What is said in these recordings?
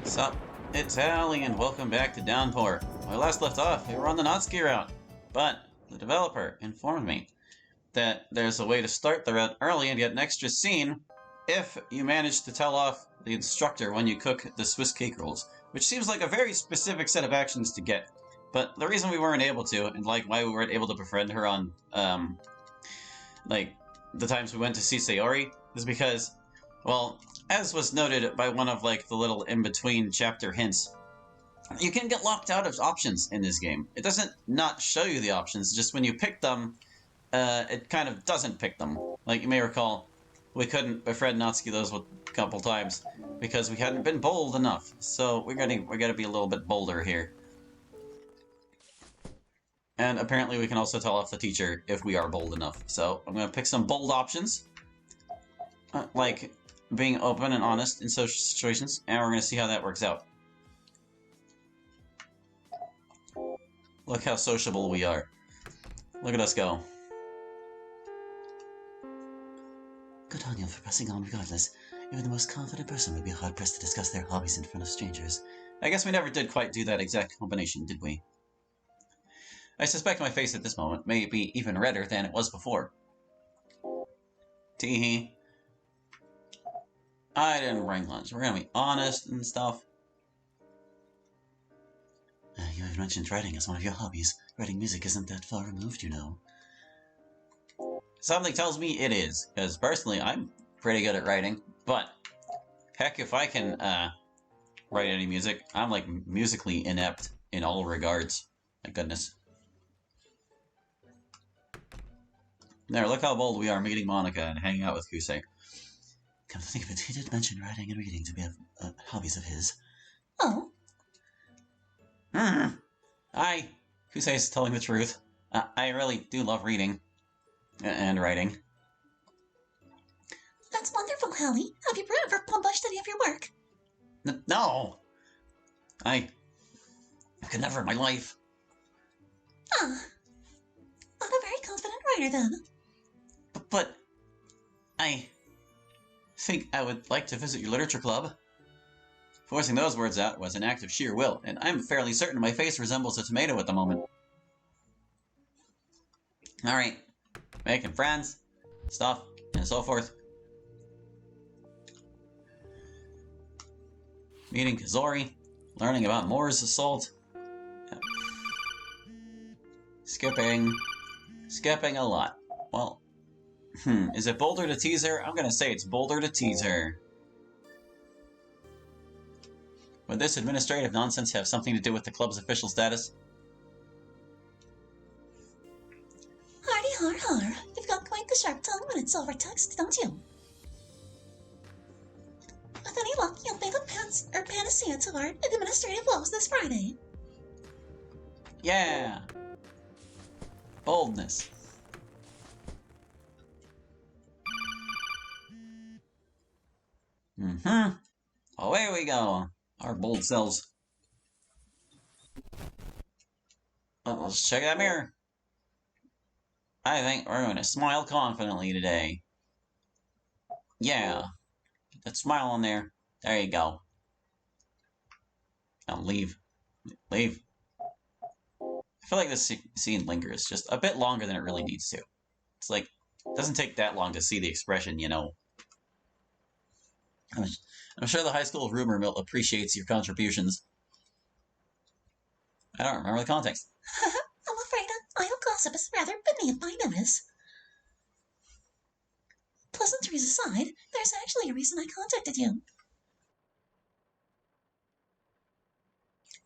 Sup, it's Allie and welcome back to Downpour. When we last left off, we were on the Natsuki route, but the developer informed me that there's a way to start the route early and get an extra scene if you manage to tell off the instructor when you cook the Swiss cake rolls, which seems like a very specific set of actions to get. But the reason we weren't able to, and like why we weren't able to befriend her on, like, the times we went to see Sayori, is because, well, as was noted by one of, like, the little in-between chapter hints, you can get locked out of options in this game. It doesn't not show you the options, just when you pick them, it kind of doesn't pick them. Like, you may recall, we couldn't befriend Natsuki those a couple times because we hadn't been bold enough. So we're gonna be a little bit bolder here. And apparently we can also tell off the teacher if we are bold enough. So I'm gonna pick some bold options, like being open and honest in social situations, and we're gonna see how that works out. Look how sociable we are. Look at us go. Good on you for pressing on regardless. Even the most confident person would be hard-pressed to discuss their hobbies in front of strangers. I guess we never did quite do that exact combination, did we? I suspect my face at this moment may be even redder than it was before. Teehee. I didn't bring lunch. We're gonna be honest and stuff. You have mentioned writing as one of your hobbies. Writing music isn't that far removed, you know. Something tells me it is, because personally I'm pretty good at writing, but heck, if I can write any music, I'm like musically inept in all regards. My goodness. There, look how bold we are meeting Monica and hanging out with Kusei. Come to think of it, he did mention writing and reading to be hobbies of his. Oh? Hi, Kusei is telling the truth. I really do love reading. And writing. That's wonderful, Hallie. Have you ever published any of your work? No! I could never in my life. Ah. Not a very confident writer, then. But I think I would like to visit your literature club. Forcing those words out was an act of sheer will, and I'm fairly certain my face resembles a tomato at the moment. Alright. Making friends, stuff, and so forth. Meeting Kazori, learning about Moore's assault. Skipping a lot. Well, is it bolder to tease her? I'm gonna say it's bolder to tease her. Would this administrative nonsense have something to do with the club's official status? Hardy har har. You've got quite the sharp tongue when it's over text, don't you? With any luck, you'll be the panacea to our administrative woes this Friday. Yeah! Boldness. Away we go. Our bold selves. Let's check that mirror. I think we're going to smile confidently today. Yeah. Get that smile on there. There you go. Now leave. Leave. I feel like this scene lingers just a bit longer than it really needs to. It's like, it doesn't take that long to see the expression, you know. I'm sure the high school rumor mill appreciates your contributions. I don't remember the context. I'm afraid idle gossip is rather beneath my notice. Pleasantries aside, there's actually a reason I contacted you.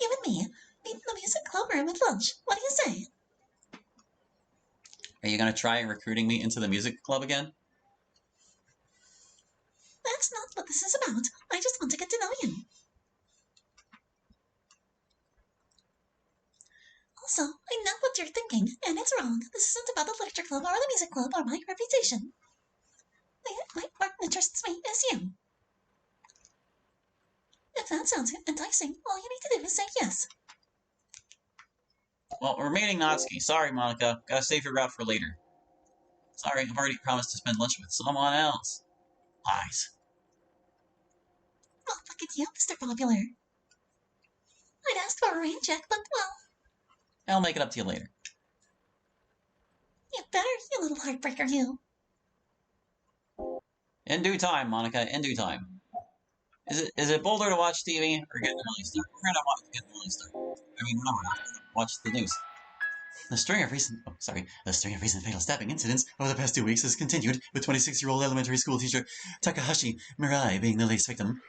You and me, meet in the music club room at lunch. What do you say? Are you going to try recruiting me into the music club again? That's not what this is about. I just want to get to know you. Also, I know what you're thinking, and it's wrong. This isn't about the literature club or the music club or my reputation. What interests me is you. If that sounds enticing, all you need to do is say yes. Well, we're meeting Natsuki. Sorry, Monica. Gotta save your route for later. Sorry, I've already promised to spend lunch with someone else. Lies. Oh, look at you, Mr. Popular. for a rain check, but, well, I'll make it up to you later. you better, you little heartbreaker, you. In due time, Monica, in due time. Is it bolder to watch TV or get an early start? We're gonna watch get an early start. I mean, no, watch the news. The string of recent fatal stabbing incidents over the past 2 weeks has continued, with 26-year-old elementary school teacher Takahashi Mirai being the latest victim.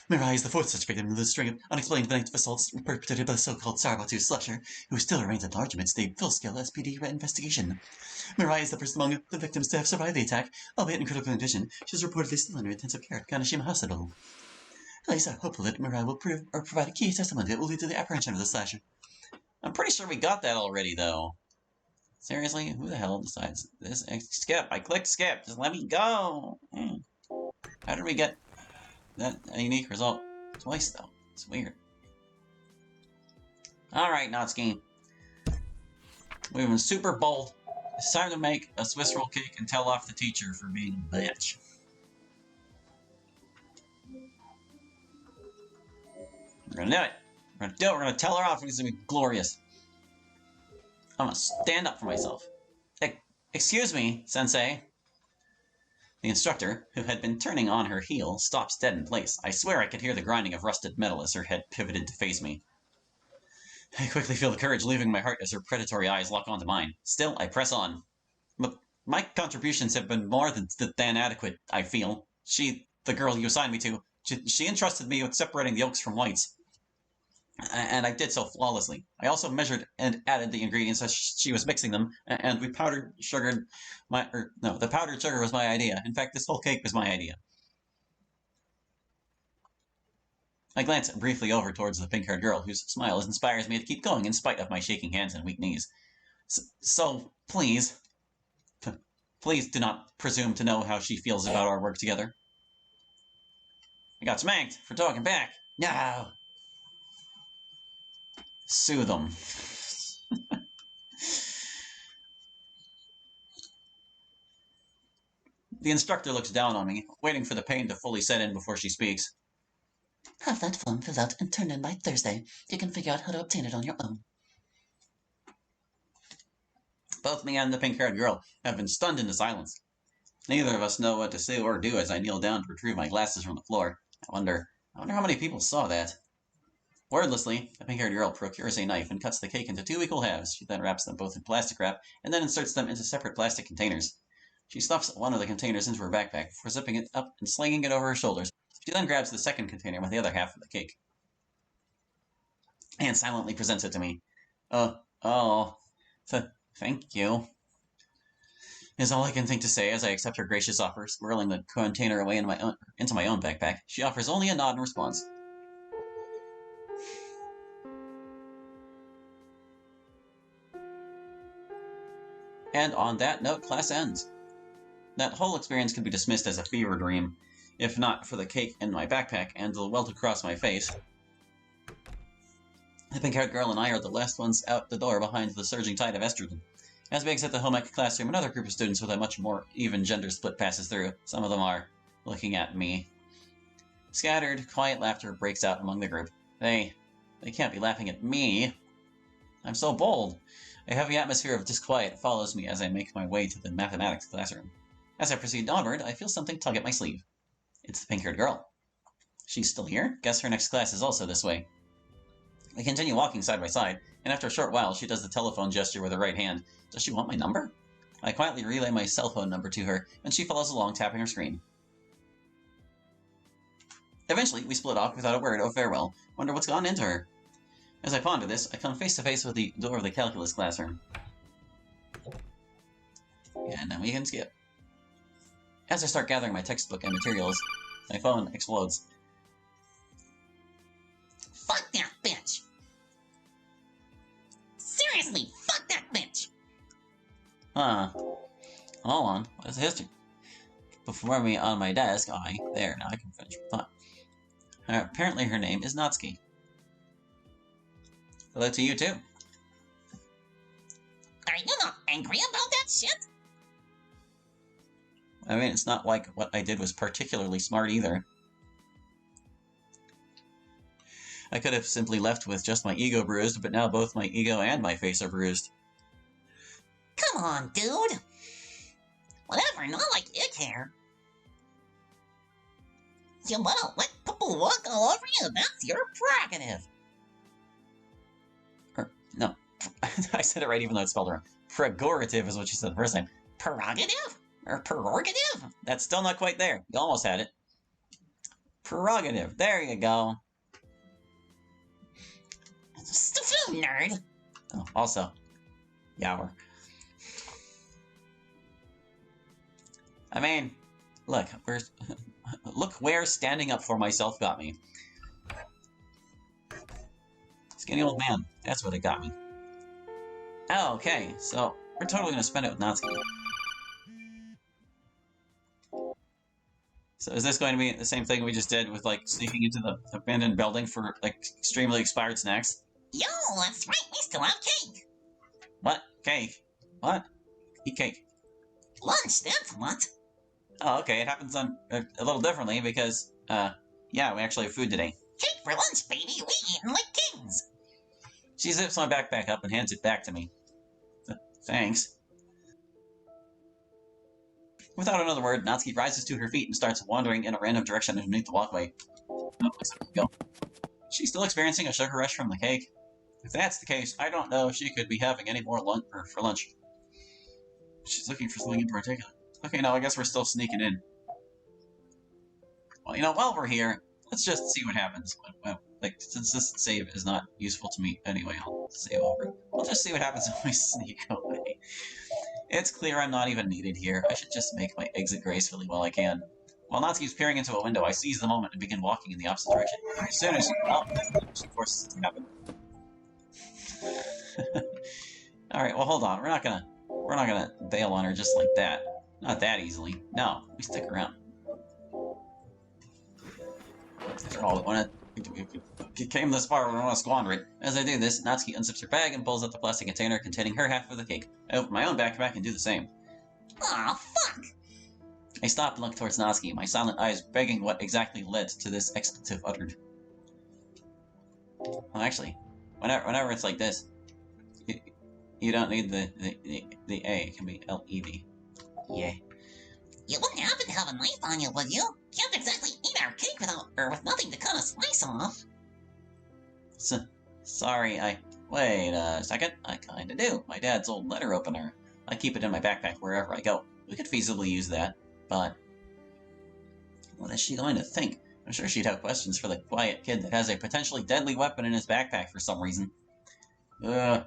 Mirai is the fourth such victim in the string of unexplained night assaults perpetrated by the so-called Sarabatu slasher, who still remains at large amidst a full-scale SPD investigation. Mirai is the first among the victims to have survived the attack, albeit in critical condition. She is reportedly still under intensive care at Kaneshima Hospital. Police are hopeful that Mirai will provide a key testimony that will lead to the apprehension of the slasher. I'm pretty sure we got that already, though. Seriously? Who the hell decides this? Skip. I clicked skip. Just let me go. How did we get that a unique result twice, though? It's weird. Alright, Natsuki. We've been super bold. It's time to make a Swiss roll cake and tell off the teacher for being a bitch. We're gonna do it. We're gonna do it. We're gonna tell her off. It's gonna be glorious. I'm gonna stand up for myself. Excuse me, Sensei. The instructor, who had been turning on her heel, stops dead in place. I swear I could hear the grinding of rusted metal as her head pivoted to face me. I quickly feel the courage leaving my heart as her predatory eyes lock onto mine. Still, I press on. But my contributions have been more than adequate, I feel. She, the girl you assigned me to, she entrusted me with separating the yolks from whites. And I did so flawlessly. I also measured and added the ingredients as she was mixing them, and we powdered sugared the powdered sugar was my idea. In fact, this whole cake was my idea. I glance briefly over towards the pink-haired girl, whose smile inspires me to keep going in spite of my shaking hands and weak knees. So, please do not presume to know how she feels about our work together. I got smacked for talking back. No! Sue them. The instructor looks down on me, waiting for the pain to fully set in before she speaks. Have that form filled out and turned in by Thursday. You can figure out how to obtain it on your own. Both me and the pink-haired girl have been stunned into silence. Neither of us know what to say or do as I kneel down to retrieve my glasses from the floor. I wonder how many people saw that. Wordlessly, the pink-haired girl procures a knife and cuts the cake into 2 equal halves. She then wraps them both in plastic wrap and then inserts them into separate plastic containers. She stuffs one of the containers into her backpack before zipping it up and slinging it over her shoulders. She then grabs the second container with the other half of the cake and silently presents it to me. Thank you, is all I can think to say as I accept her gracious offer, squirreling the container away into my own backpack. She offers only a nod in response. And on that note, class ends. That whole experience could be dismissed as a fever dream, if not for the cake in my backpack and the welt across my face. The pink-haired girl and I are the last ones out the door behind the surging tide of estrogen. As we exit the home ec classroom, another group of students with a much more even gender split passes through. Some of them are looking at me. Scattered, quiet laughter breaks out among the group. They can't be laughing at me. I'm so bold. A heavy atmosphere of disquiet follows me as I make my way to the mathematics classroom. As I proceed onward, I feel something tug at my sleeve. It's the pink-haired girl. She's still here? Guess her next class is also this way. We continue walking side by side, and after a short while, she does the telephone gesture with her right hand. Does she want my number? I quietly relay my cell phone number to her, and she follows along, tapping her screen. Eventually, we split off without a word of farewell. Wonder what's gone into her. As I ponder this, I come face to face with the door of the calculus classroom. And then we can skip. As I start gathering my textbook and materials, my phone explodes. Fuck that bitch! Seriously, fuck that bitch! Hold on, what is the history? Before me on my desk, now I can finish my thought. Apparently her name is Natsuki. Hello to you too. Are you not angry about that shit? I mean, it's not like what I did was particularly smart either. I could have simply left with just my ego bruised, but now both my ego and my face are bruised. Come on, dude. Whatever, not like you care. You wanna let people walk all over you? That's your prerogative. No, I said it right even though it's spelled wrong. Prerogative is what you said the first time. Prerogative? Or prerogative? That's still not quite there. You almost had it. Prerogative. There you go. Stupid nerd. Oh, also, Yower. I mean, look, look where standing up for myself got me. Skinny old man. That's what it got me. Oh, okay, so we're totally gonna spend it with Natsuki. So is this going to be the same thing we just did with, like, sneaking into the abandoned building for, like, extremely expired snacks? Yo, that's right, we still have cake. What? Cake? What? Eat cake. Lunch, that's what. Oh, okay, it happens on a little differently because, yeah, we actually have food today. Cake for lunch, baby, we eatin' like kings. She zips my backpack up and hands it back to me. Thanks. Without another word, Natsuki rises to her feet and starts wandering in a random direction underneath the walkway. Oh, looks like we go. She's still experiencing a sugar rush from the cake. If that's the case, I don't know if she could be having any more lunch for lunch. She's looking for something in particular. Okay, no, I guess we're still sneaking in. Well, you know, while we're here, let's just see what happens. Well, like, since this save is not useful to me anyway, I'll save over. We'll just see what happens if we sneak away. It's clear I'm not even needed here. I should just make my exit gracefully while I can. While Natsuki's peering into a window, I seize the moment and begin walking in the opposite direction. As soon as she forces it to happen. Alright, well hold on. We're not gonna bail on her just like that. Not that easily. No, we stick around. After all, we came this far, we don't want to squander it. As I do this, Natsuki unzips her bag and pulls out the plastic container containing her half of the cake. I open my own backpack and do the same. Aw, fuck! I stop and look towards Natsuki, my silent eyes begging what exactly led to this expletive uttered. Well, actually, whenever it's like this, you don't need the A. It can be L-E-V. Yeah. You wouldn't happen to have a knife on you, would you? Can't exactly eat our cake with nothing to cut a slice off. Sorry, Wait a second, I kinda do. My dad's old letter opener. I keep it in my backpack wherever I go. We could feasibly use that, but... what is she going to think? I'm sure she'd have questions for the quiet kid that has a potentially deadly weapon in his backpack for some reason. I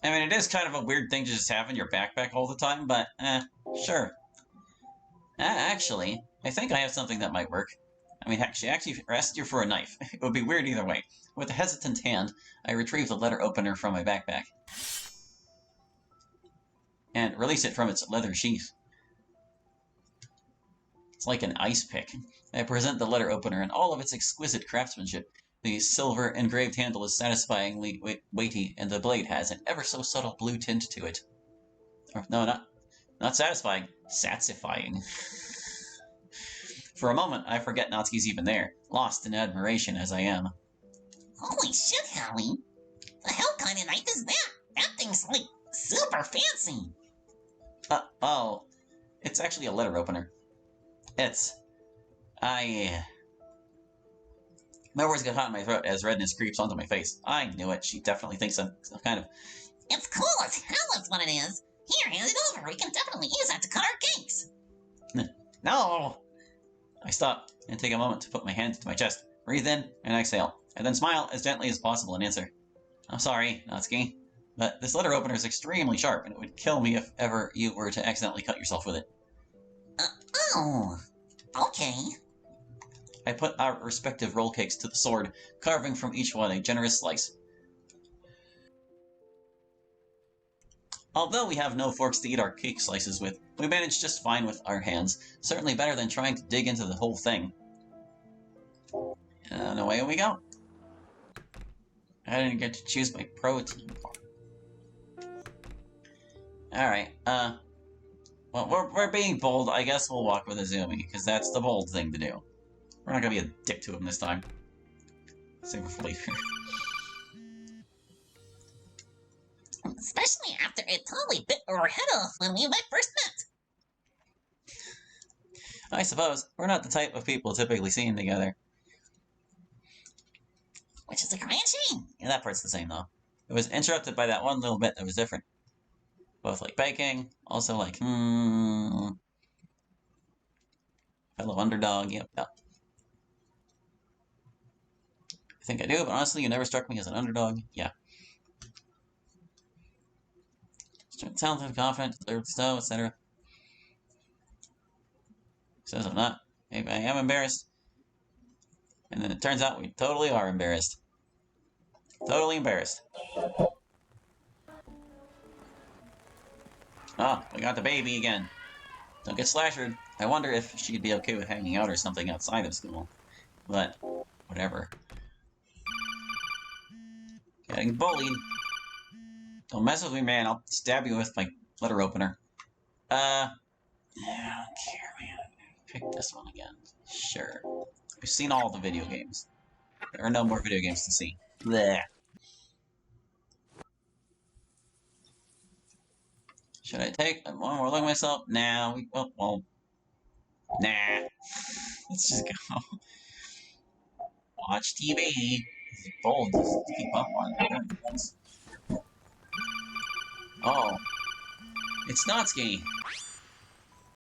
mean, it is kind of a weird thing to just have in your backpack all the time, but, sure. Actually, I think I have something that might work. I mean, heck, she actually asked you for a knife. It would be weird either way. With a hesitant hand, I retrieve the letter opener from my backpack and release it from its leather sheath. It's like an ice pick. I present the letter opener in all of its exquisite craftsmanship. The silver engraved handle is satisfyingly weighty, and the blade has an ever so subtle blue tint to it. Or, no, not satisfying. Satisfying. For a moment, I forget Natsuki's even there, lost in admiration as I am. Holy shit, Howie! The hell kind of knife is that? That thing's, like, super fancy! Oh. It's actually a letter opener. My words get hot in my throat as redness creeps onto my face. I knew it. She definitely thinks I'm some kind of... It's cool as hell is what it is! Here, hand it over. We can definitely use that to cut our cakes! No! I stop and take a moment to put my hand to my chest, breathe in, and exhale, and then smile as gently as possible and answer. I'm sorry, Natsuki, but this letter opener is extremely sharp, and it would kill me if ever you were to accidentally cut yourself with it. Oh. Okay. I put our respective roll cakes to the sword, carving from each one a generous slice. Although we have no forks to eat our cake slices with, we manage just fine with our hands, certainly better than trying to dig into the whole thing. And away we go. I didn't get to choose my protein bar. Alright, Well, we're being bold. I guess we'll walk with Azumi, because that's the bold thing to do. We're not gonna be a dick to him this time. Same with Flavor. Especially after it totally bit our head off when we first met. I suppose. We're not the type of people typically seen together. Which is a crying shame. Yeah, that part's the same, though. It was interrupted by that one little bit that was different. Both like baking, also like, fellow underdog, yep, no. I think I do, but honestly, you never struck me as an underdog. Yeah. Talented, confident, deserved snow, etc. Says I'm not. Maybe I am embarrassed. And then it turns out we totally are embarrassed. Totally embarrassed. Oh, we got the baby again. Don't get slashered. I wonder if she'd be okay with hanging out or something outside of school. But, whatever. Getting bullied. Don't mess with me, man. I'll stab you with my letter opener. I don't care, man. Pick this one again. Sure. We've seen all the video games. There are no more video games to see. Blech. Should I take one more look at myself? Nah, well, nah. Let's just go. Watch TV. It's bold to keep up on it. Oh. It's Natsuki.